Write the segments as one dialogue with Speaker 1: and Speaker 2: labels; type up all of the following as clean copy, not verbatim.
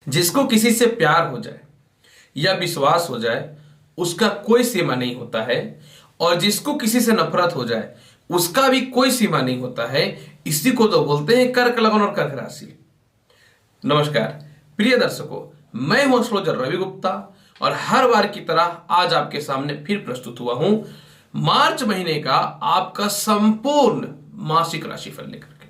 Speaker 1: जिसको किसी से प्यार हो जाए या विश्वास हो जाए उसका कोई सीमा नहीं होता है, और जिसको किसी से नफरत हो जाए उसका भी कोई सीमा नहीं होता है। इसी को तो बोलते हैं कर्क लगन और कर्क राशि। नमस्कार प्रिय दर्शकों, मैं हूं एस्ट्रोलॉजर रवि गुप्ता और हर बार की तरह आज आपके सामने फिर प्रस्तुत हुआ हूं मार्च महीने का आपका संपूर्ण मासिक राशिफल लेकर के।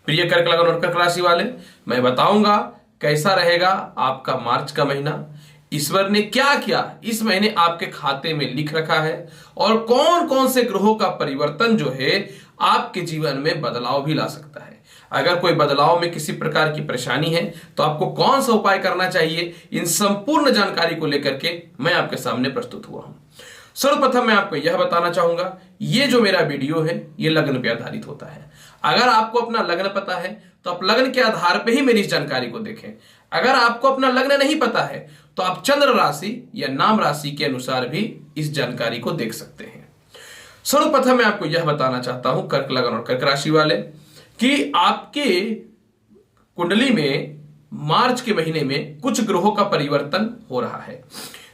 Speaker 1: प्रिय कर्क लगन और कर्क राशि वाले, मैं बताऊंगा कैसा रहेगा आपका मार्च का महीना, ईश्वर ने क्या क्या इस महीने आपके खाते में लिख रखा है, और कौन कौन से ग्रहों का परिवर्तन जो है आपके जीवन में बदलाव भी ला सकता है। अगर कोई बदलाव में किसी प्रकार की परेशानी है तो आपको कौन सा उपाय करना चाहिए, इन संपूर्ण जानकारी को लेकर के मैं आपके सामने प्रस्तुत हुआ हूं। सर्वप्रथम मैं आपको यह बताना चाहूंगा, ये जो मेरा वीडियो है ये लग्न पे आधारित होता है। अगर आपको अपना लग्न पता है तो आप लग्न के आधार पे ही मेरी इस जानकारी को देखें। अगर आपको अपना लग्न नहीं पता है तो आप चंद्र राशि या नाम राशि के अनुसार भी इस जानकारी को देख सकते हैं। सर्वप्रथम मैं आपको यह बताना चाहता हूं कर्क लगन और कर्क राशि वाले कि आपके कुंडली में मार्च के महीने में कुछ ग्रहों का परिवर्तन हो रहा है,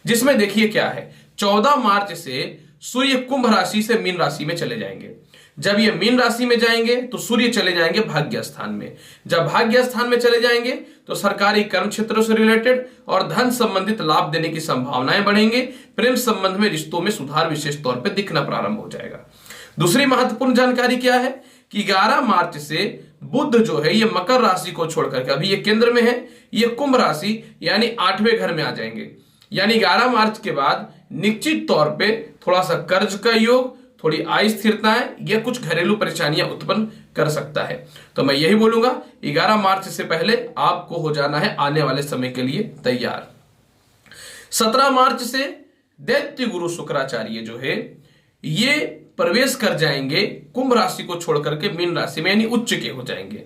Speaker 1: जिसमें देखिए क्या है। 14 मार्च से सूर्य कुंभ राशि से मीन राशि में चले जाएंगे। जब ये मीन राशि में जाएंगे तो सूर्य चले जाएंगे भाग्य स्थान में। जब भाग्य स्थान में चले जाएंगे तो सरकारी कर्म क्षेत्रों से रिलेटेड और धन संबंधित लाभ देने की संभावनाएं बढ़ेंगे। प्रेम संबंध में रिश्तों में सुधार विशेष तौर पर दिखना प्रारंभ हो जाएगा। दूसरी महत्वपूर्ण जानकारी क्या है कि 11 मार्च से बुध जो है ये मकर राशि को छोड़कर के, अभी ये केंद्र में है, ये कुंभ राशि यानी 8वें घर में आ जाएंगे। यानी 11 मार्च के बाद निश्चित तौर पे थोड़ा सा कर्ज का योग, थोड़ी अस्थिरताएं या कुछ घरेलू परेशानियां उत्पन्न कर सकता है। तो मैं यही बोलूंगा 11 मार्च से पहले आपको हो जाना है आने वाले समय के लिए तैयार। 17 मार्च से दैत्य गुरु शुक्राचार्य जो है ये प्रवेश कर जाएंगे कुंभ राशि को छोड़कर के मीन राशि में, यानी उच्च के हो जाएंगे।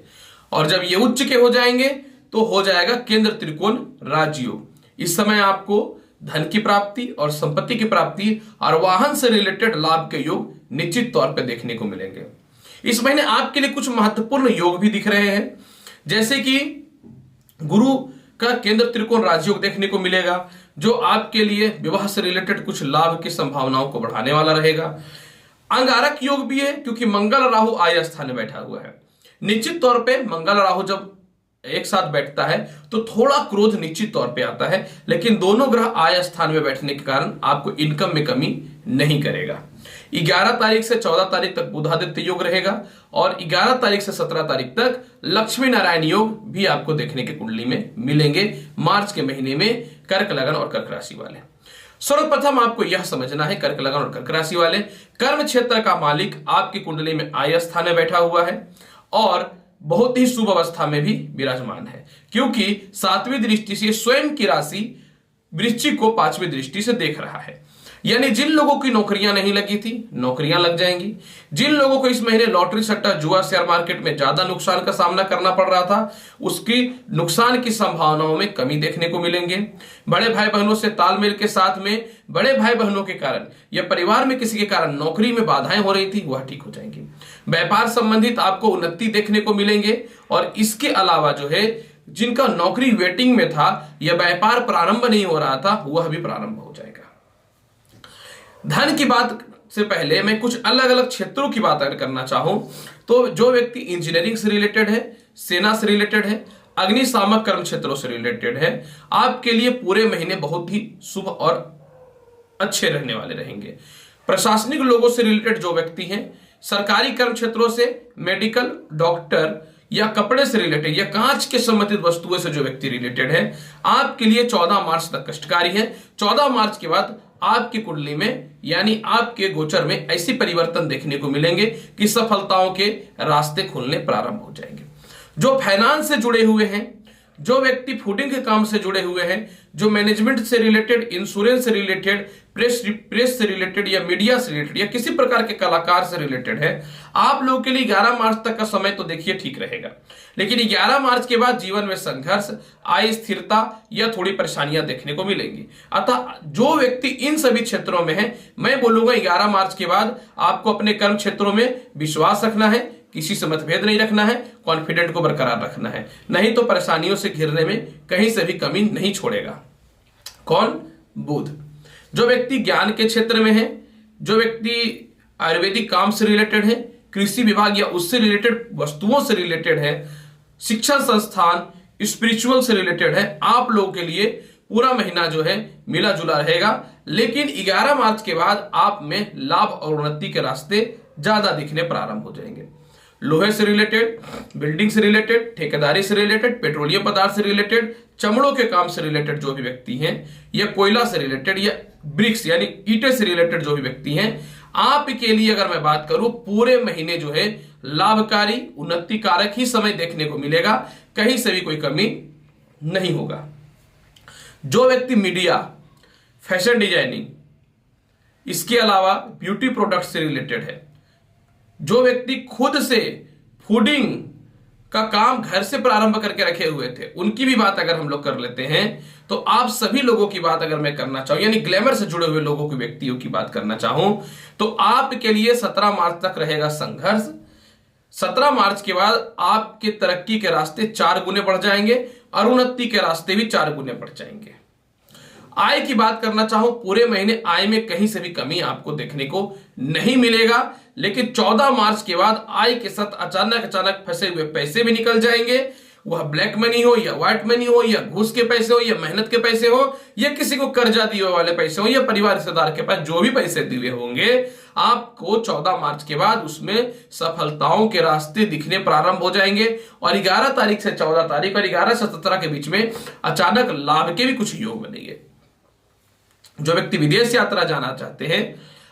Speaker 1: और जब ये उच्च के हो जाएंगे तो हो जाएगा केंद्र त्रिकोण राजयोग। इस समय आपको धन की प्राप्ति और संपत्ति की प्राप्ति और वाहन से रिलेटेड लाभ के योग निश्चित तौर पर देखने को मिलेंगे। इस महीने आपके लिए कुछ महत्वपूर्ण योग भी दिख रहे हैं, जैसे कि गुरु का केंद्र त्रिकोण राजयोग देखने को मिलेगा, जो आपके लिए विवाह से रिलेटेड कुछ लाभ की संभावनाओं को बढ़ाने वाला रहेगा। अंगारक योग भी है क्योंकि मंगल राहु आय स्थान में बैठा हुआ है। निश्चित तौर पे मंगल राहु जब एक साथ बैठता है तो थोड़ा क्रोध निश्चित तौर पे आता है, लेकिन दोनों ग्रह आय स्थान में बैठने के कारण आपको इनकम में कमी नहीं करेगा। 11 तारीख से 14 तारीख तक बुधादित्य योग रहेगा और 11 तारीख से 17 तारीख तक लक्ष्मी नारायण योग भी आपको देखने के कुंडली में मिलेंगे मार्च के महीने में कर्क लगन और कर्क राशि वाले। सर्वप्रथम आपको यह समझना है कर्क लगन और कर्क राशि वाले, कर्म क्षेत्र का मालिक आपकी कुंडली में आय स्थान में बैठा हुआ है और बहुत ही शुभ अवस्था में भी विराजमान है, क्योंकि 7वीं दृष्टि से स्वयं की राशि वृश्चिक को 5वीं दृष्टि से देख रहा है। यानी जिन लोगों की नौकरियां नहीं लगी थी नौकरियां लग जाएंगी। जिन लोगों को इस महीने लॉटरी सट्टा जुआ शेयर मार्केट में ज्यादा नुकसान का सामना करना पड़ रहा था, उसकी नुकसान की संभावनाओं में कमी देखने को मिलेंगे। बड़े भाई बहनों से तालमेल के साथ में बड़े भाई बहनों के कारण या परिवार में किसी के कारण नौकरी में बाधाएं हो रही थी वह ठीक हो जाएंगी। व्यापार संबंधित आपको उन्नति देखने को मिलेंगे और इसके अलावा जो है जिनका नौकरी वेटिंग में था या व्यापार प्रारंभ नहीं हो रहा था वह भी प्रारंभ हो जाएगा। धन की बात से पहले मैं कुछ अलग अलग क्षेत्रों की बात अगर करना चाहूं तो जो व्यक्ति इंजीनियरिंग से रिलेटेड है, सेना से रिलेटेड है, अग्निशामक कर्म क्षेत्रों से रिलेटेड है, आपके लिए पूरे महीने बहुत ही शुभ और अच्छे रहने वाले रहेंगे। प्रशासनिक लोगों से रिलेटेड जो व्यक्ति हैं, सरकारी कर्म क्षेत्रों से, मेडिकल, डॉक्टर या कपड़े से रिलेटेड या कांच के संबंधित वस्तुओं से जो व्यक्ति रिलेटेड है, आपके लिए 14 मार्च तक कष्टकारी है। 14 मार्च के बाद आपकी कुंडली में यानी आपके गोचर में ऐसी परिवर्तन देखने को मिलेंगे कि सफलताओं के रास्ते खुलने प्रारंभ हो जाएंगे। जो फाइनेंस से जुड़े हुए हैं, जो व्यक्ति फूडिंग के काम से जुड़े हुए हैं, जो मैनेजमेंट से रिलेटेड, इंश्योरेंस से रिलेटेड, प्रेस से रिलेटेड या मीडिया से रिलेटेड या किसी प्रकार के कलाकार से रिलेटेड है, आप लोगों के लिए 11 मार्च तक का समय तो देखिए ठीक रहेगा। लेकिन 11 मार्च के बाद जीवन में संघर्ष, अस्थिरता या थोड़ी परेशानियां देखने को मिलेंगी। अतः जो व्यक्ति इन सभी क्षेत्रों में है, मैं बोलूंगा 11 मार्च के बाद आपको अपने कर्म क्षेत्रों में विश्वास रखना है, किसी से मतभेद नहीं रखना है, कॉन्फिडेंट को बरकरार रखना है, नहीं तो परेशानियों से घिरने में कहीं से भी कमी नहीं छोड़ेगा। कौन? बुध। जो व्यक्ति ज्ञान के क्षेत्र में है, जो व्यक्ति आयुर्वेदिक काम से रिलेटेड है, कृषि विभाग या उससे रिलेटेड वस्तुओं से रिलेटेड है, शिक्षण संस्थान, स्पिरिचुअल से रिलेटेड है, आप लोगों के लिए पूरा महीना जो है मिला जुला रहेगा। लेकिन 11 मार्च के बाद आप में लाभ और उन्नति के रास्ते ज्यादा दिखने प्रारंभ हो जाएंगे। लोहे से रिलेटेड, बिल्डिंग से रिलेटेड, ठेकेदारी से रिलेटेड, पेट्रोलियम पदार्थ से रिलेटेड, चमड़ों के काम से रिलेटेड जो भी व्यक्ति हैं, या कोयला से रिलेटेड, या ब्रिक्स यानी ईंटें से रिलेटेड जो भी व्यक्ति हैं, आपके लिए अगर मैं बात करूं पूरे महीने जो है लाभकारी उन्नति कारक ही समय देखने को मिलेगा, कहीं से भी कोई कमी नहीं होगा। जो व्यक्ति मीडिया, फैशन डिजाइनिंग, इसके अलावा ब्यूटी प्रोडक्ट से रिलेटेड है, जो व्यक्ति खुद से फूडिंग का काम घर से प्रारंभ करके रखे हुए थे, उनकी भी बात अगर हम लोग कर लेते हैं, तो आप सभी लोगों की बात अगर मैं करना चाहूं, यानी ग्लैमर से जुड़े हुए लोगों की, व्यक्तियों की बात करना चाहूं, तो आपके लिए 17 मार्च तक रहेगा संघर्ष। 17 मार्च के बाद आपके तरक्की के रास्ते 4 गुने बढ़ जाएंगे और उन्नति के रास्ते भी 4 गुने बढ़ जाएंगे। आय की बात करना चाहूं, पूरे महीने आय में कहीं से भी कमी आपको देखने को नहीं मिलेगा, लेकिन 14 मार्च के बाद आय के साथ अचानक फंसे हुए पैसे भी निकल जाएंगे। वह ब्लैक मनी हो या व्हाइट मनी हो, या घूस के पैसे हो, या मेहनत के पैसे हो, या किसी को कर्जा दिए वाले पैसे हो, या परिवार रिश्तेदार के पास जो भी पैसे दिए होंगे, आपको 14 मार्च के बाद उसमें सफलताओं के रास्ते दिखने प्रारंभ हो जाएंगे। और 11 तारीख से 14 तारीख और 11 से 17 के बीच में अचानक लाभ के भी कुछ योग बनेंगे। जो व्यक्ति विदेश यात्रा जाना चाहते हैं,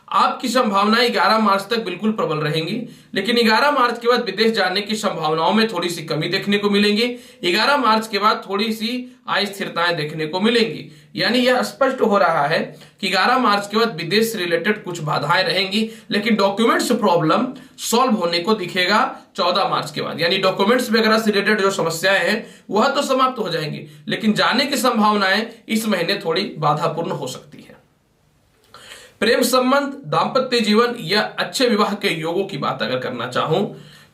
Speaker 1: आपकी संभावनाएं 11 मार्च तक बिल्कुल प्रबल रहेंगी, लेकिन 11 मार्च के बाद विदेश जाने की संभावनाओं में थोड़ी सी कमी देखने को मिलेंगी। 11 मार्च के बाद थोड़ी सी अस्थिरताएं देखने को मिलेंगी। यानी यह स्पष्ट हो रहा है कि 11 मार्च के बाद विदेश से रिलेटेड कुछ बाधाएं रहेंगी, लेकिन डॉक्यूमेंट्स प्रॉब्लम सॉल्व होने को दिखेगा 14 मार्च के बाद। यानी डॉक्यूमेंट्स वगैरह से रिलेटेड जो समस्याएं हैं वह तो समाप्त हो जाएंगी, लेकिन जाने की संभावनाएं इस महीने थोड़ी बाधापूर्ण हो सकती है। प्रेम संबंध, दाम्पत्य जीवन या अच्छे विवाह के योगों की बात अगर करना चाहूं,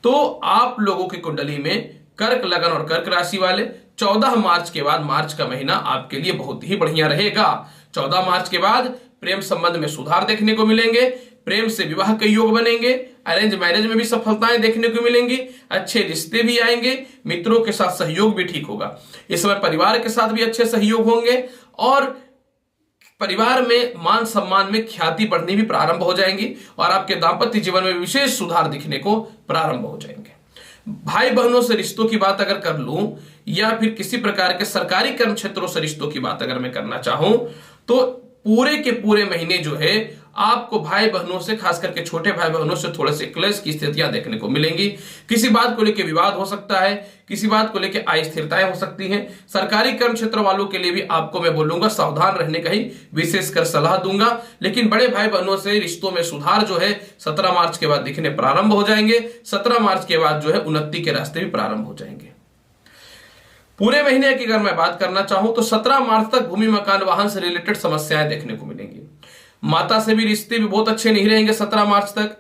Speaker 1: तो आप लोगों की कुंडली में कर्क लगन और कर्क राशि वाले 14 मार्च के बाद, मार्च का महीना आपके लिए बहुत ही बढ़िया रहेगा। 14 मार्च के बाद प्रेम संबंध में सुधार देखने को मिलेंगे, प्रेम से विवाह के योग बनेंगे, अरेंज मैरिज में भी सफलताएं देखने को मिलेंगी, अच्छे रिश्ते भी आएंगे, मित्रों के साथ सहयोग भी ठीक होगा। इस समय परिवार के साथ भी अच्छे सहयोग होंगे और परिवार में मान सम्मान में ख्याति बढ़नी भी प्रारंभ हो जाएंगी और आपके दाम्पत्य जीवन में विशेष सुधार दिखने को प्रारंभ हो जाएंगे। भाई बहनों से रिश्तों की बात अगर कर लूं, या फिर किसी प्रकार के सरकारी कर्म क्षेत्रों से रिश्तों की बात अगर मैं करना चाहूं, तो पूरे के पूरे महीने जो है आपको भाई बहनों से, खास करके छोटे भाई बहनों से थोड़े से क्लेश की स्थितियां देखने को मिलेंगी। किसी बात को लेकर विवाद हो सकता है, किसी बात को लेकर अस्थिरताएं हो सकती हैं। सरकारी कर्म क्षेत्र वालों के लिए भी आपको मैं बोलूंगा सावधान रहने का ही विशेषकर सलाह दूंगा। लेकिन बड़े भाई बहनों से रिश्तों में सुधार जो है 17 मार्च के बाद दिखने प्रारंभ हो जाएंगे। 17 मार्च के बाद जो है उन्नति के रास्ते भी प्रारंभ हो जाएंगे। पूरे महीने की अगर मैं बात करना चाहूं, तो 17 मार्च तक भूमि मकान वाहन से रिलेटेड समस्याएं देखने को मिलेंगी। माता से भी रिश्ते भी बहुत अच्छे नहीं रहेंगे 17 मार्च तक।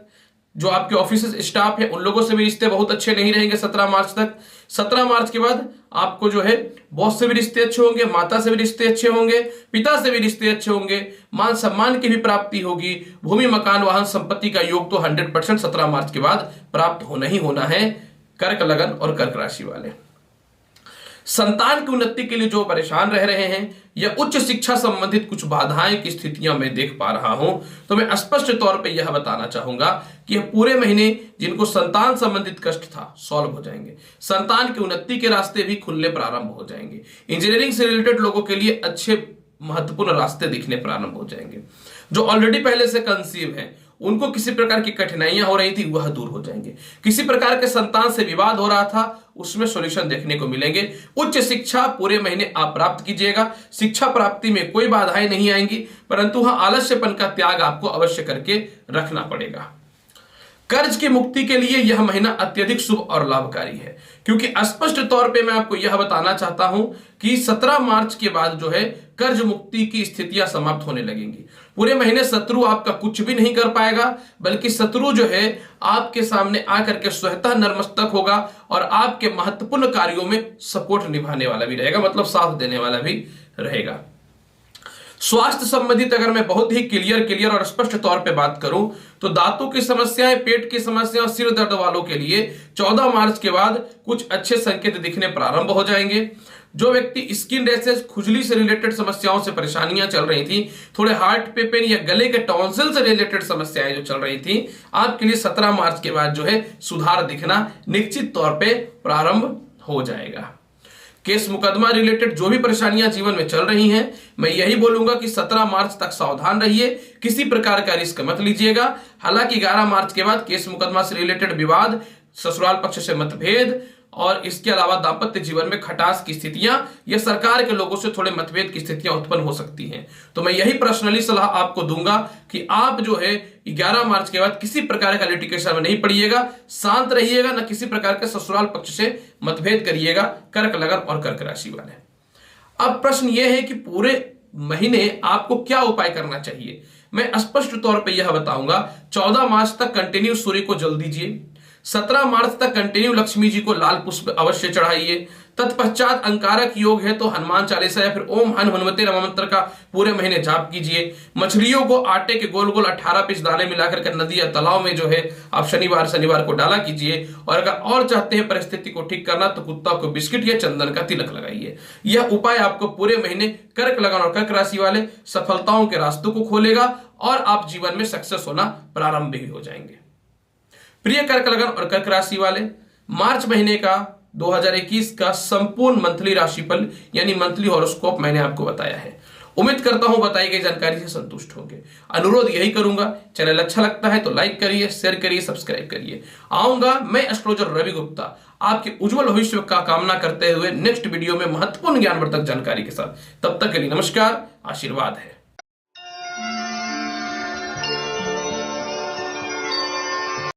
Speaker 1: जो आपके ऑफिस स्टाफ है उन लोगों से भी रिश्ते बहुत अच्छे नहीं रहेंगे 17 मार्च तक। 17 मार्च के बाद आपको जो है बॉस से भी रिश्ते अच्छे होंगे, माता से भी रिश्ते अच्छे होंगे, पिता से भी रिश्ते अच्छे होंगे, मान सम्मान की भी प्राप्ति होगी। भूमि मकान वाहन संपत्ति का योग तो 100% 17 मार्च के बाद प्राप्त होना ही होना है कर्क लगन और कर्क राशि वाले। संतान की उन्नति के लिए जो परेशान रह रहे हैं या उच्च शिक्षा संबंधित कुछ बाधाएं की स्थितियां मैं देख पा रहा हूं, तो मैं स्पष्ट तौर पे यह बताना चाहूंगा कि यह पूरे महीने जिनको संतान संबंधित कष्ट था सॉल्व हो जाएंगे। संतान की उन्नति के रास्ते भी खुलने प्रारंभ हो जाएंगे। इंजीनियरिंग से रिलेटेड लोगों के लिए अच्छे महत्वपूर्ण रास्ते दिखने प्रारंभ हो जाएंगे। जो ऑलरेडी पहले से कंसीव हैं, उनको किसी प्रकार की कठिनाइयां हो रही थी वह दूर हो जाएंगे। किसी प्रकार के संतान से विवाद हो रहा था उसमें सॉल्यूशन देखने को मिलेंगे। उच्च शिक्षा पूरे महीने आप प्राप्त कीजिएगा। शिक्षा प्राप्ति में कोई बाधाएं नहीं आएंगी, परंतु हाँ आलस्यपन का त्याग आपको अवश्य करके रखना पड़ेगा। कर्ज की मुक्ति के लिए यह महीना अत्यधिक शुभ और लाभकारी है, क्योंकि स्पष्ट तौर पे मैं आपको यह बताना चाहता हूं कि 17 मार्च के बाद जो है कर्ज मुक्ति की स्थितियां समाप्त होने लगेंगी। पूरे महीने शत्रु आपका कुछ भी नहीं कर पाएगा, बल्कि शत्रु जो है आपके सामने आकर के स्वतः नतमस्तक होगा और आपके महत्वपूर्ण कार्यों में सपोर्ट निभाने वाला भी रहेगा, मतलब साथ देने वाला भी रहेगा। स्वास्थ्य संबंधित अगर मैं बहुत ही क्लियर और स्पष्ट तौर पे बात करूं तो दांतों की समस्याएं, पेट की समस्या और सिर दर्द वालों के लिए 14 मार्च के बाद कुछ अच्छे संकेत दिखने प्रारंभ हो जाएंगे। जो व्यक्ति स्किन रैशेज, खुजली से रिलेटेड समस्याओं से परेशानियां चल रही थी, थोड़े हार्ट पे पेन या गले के टॉन्सिल से रिलेटेड समस्याएं जो चल रही थी, आपके लिए 17 मार्च के बाद जो है सुधार दिखना निश्चित तौर पे प्रारंभ हो जाएगा। केस मुकदमा रिलेटेड जो भी परेशानियां जीवन में चल रही हैं, मैं यही बोलूंगा कि 17 मार्च तक सावधान रहिए, किसी प्रकार का रिस्क मत लीजिएगा। हालांकि 11 मार्च के बाद केस मुकदमा से रिलेटेड विवाद, ससुराल पक्ष से मतभेद और इसके अलावा दांपत्य जीवन में खटास की स्थितियां या सरकार के लोगों से थोड़े मतभेद की स्थितियां उत्पन्न हो सकती हैं। तो मैं यही पर्सनली सलाह आपको दूंगा कि आप जो है 11 मार्च के बाद किसी प्रकार का लिटिगेशन में नहीं पड़िएगा, शांत रहिएगा, न किसी प्रकार के ससुराल पक्ष से मतभेद करिएगा, कर्क लगन और कर्क राशि वाले। अब प्रश्न यह है कि पूरे महीने आपको क्या उपाय करना चाहिए। मैं स्पष्ट तौर पर यह बताऊंगा। 14 मार्च तक कंटिन्यू सूर्य को जल दीजिए। 17 मार्च तक कंटिन्यू लक्ष्मी जी को लाल पुष्प अवश्य चढ़ाइए। तत्पश्चात अंगारक योग है तो हनुमान चालीसा या फिर ओम हन हनुमते नमः मंत्र का पूरे महीने जाप कीजिए। मछलियों को आटे के गोल गोल 18 पीस दाने मिलाकर के नदी या तालाब में जो है आप शनिवार को डाला कीजिए। और अगर और चाहते हैं परिस्थिति को ठीक करना तो कुत्ता को बिस्किट या चंदन का तिलक लगाइए। यह उपाय आपको पूरे महीने कर्क लगन और कर्क राशि वाले सफलताओं के रास्तों को खोलेगा और आप जीवन में सक्सेस होना प्रारंभ भी हो जाएंगे। प्रिय कर्क लगन और कर्क राशि वाले, मार्च महीने का 2021 का संपूर्ण मंथली राशिफल यानी मंथली हॉरोस्कोप मैंने आपको बताया है। उम्मीद करता हूं बताई गई जानकारी से संतुष्ट होंगे। अनुरोध यही करूंगा, चैनल अच्छा लगता है तो लाइक करिए, शेयर करिए, सब्सक्राइब करिए। आऊंगा मैं एस्ट्रोलॉजर रवि गुप्ता आपके उज्जवल भविष्य का कामना करते हुए नेक्स्ट वीडियो में महत्वपूर्ण ज्ञानवर्धक जानकारी के साथ। तब तक के लिए नमस्कार, आशीर्वाद है।